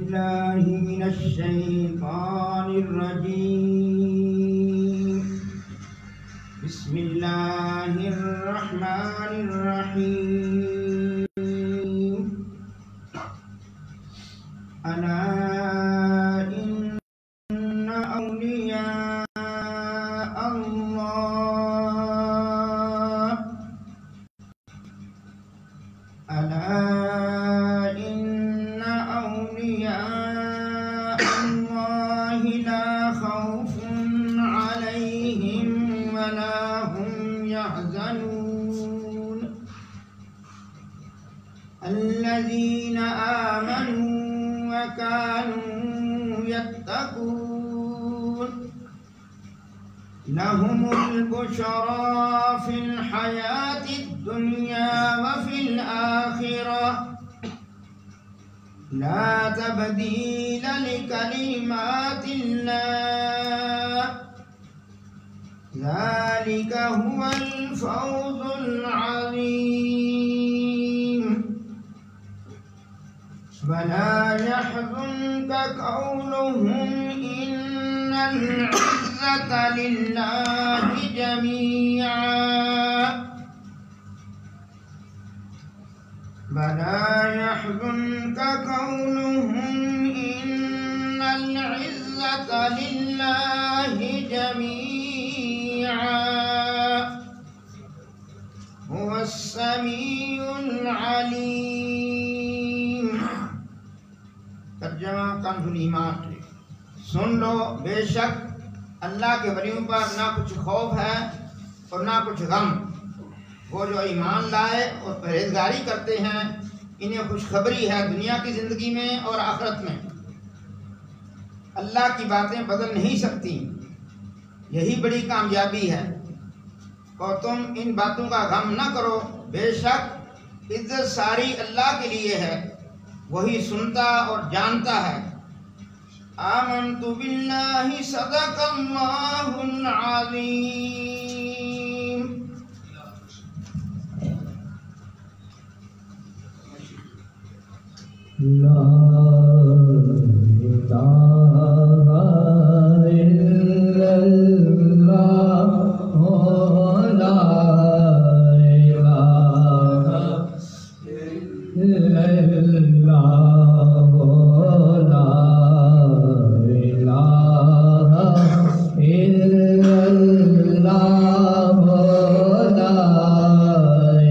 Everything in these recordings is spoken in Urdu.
بالله من الشيطان الرجيم. بسم الله الرحمن الرحيم. ألا إن أولياء الله ألا إن أولياء الله لا خوف عليهم ولا هم يحزنون الذين آمنوا وكانوا يتقون لهم البشرى في الحياة الدنيا وفي الآخرة لا تبديل لكلمات الله ذلك هو الفوز العظيم. ولا يحزنك قولهم إن العزة لله جميعا ولا يحزنك قولهم إن العزة لله جميعا هو السميع العليم. ترجمہ کنز الایمان. سن لو، بے شک اللہ کے ولیوں پر نہ کچھ خوف ہے اور نہ کچھ غم. وہ جو ایمان لائے اور پرہیزگاری کرتے ہیں انہیں خوشخبری ہے دنیا کی زندگی میں اور آخرت میں. اللہ کی باتیں بدل نہیں سکتی، یہی بڑی کامیابی ہے. اور تم ان باتوں کا غم نہ کرو، بے شک عزت ساری اللہ کے لیے ہے، وہی سنتا اور جانتا ہے. آمنت باللہ صدق اللہ العظیم. لا إله إلا الله لا إله إلا الله لا إله إلا الله لا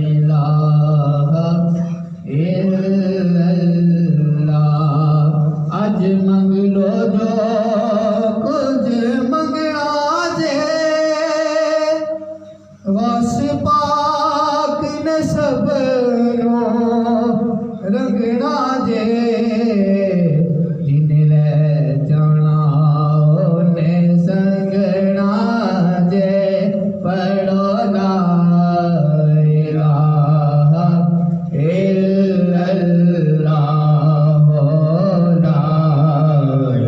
إله إلا آج منگ لو جو کچھ منگا دے، غوث پاک نے سب نو رنگنا دے. جن لے جانا انہیں سنگنا دے. پڑھو لا الہ الا اللہ لا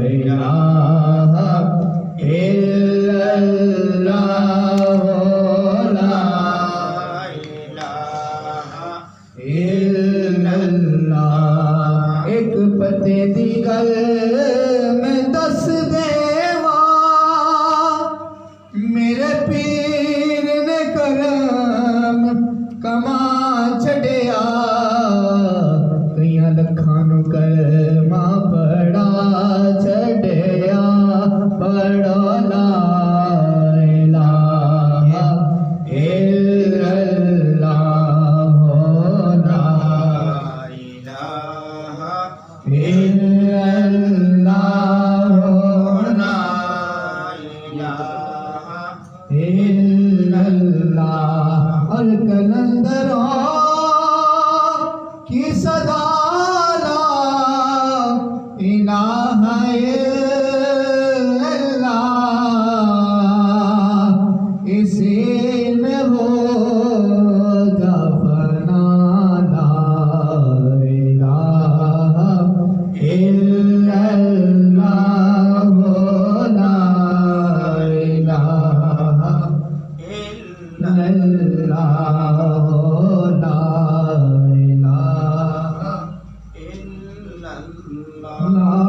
إله إلا الله لا إله إلا الله. ایک پتے دی گل میں دس دیوا، میرے پیر نے کرم کما چھڑیا. کئیاں لکھاں نو کلمہ پڑھا چھڑیا. پڑھو لا الہ الا اللہ لا الہ الا اللہ لا الہ الا اللہ. الکلندروں کی صدا لا الہ الا اللہ. اسی میں ہو جا فنا لا الہ الا اللہ لا الہ الا اللہ لا الہ الا اللہ.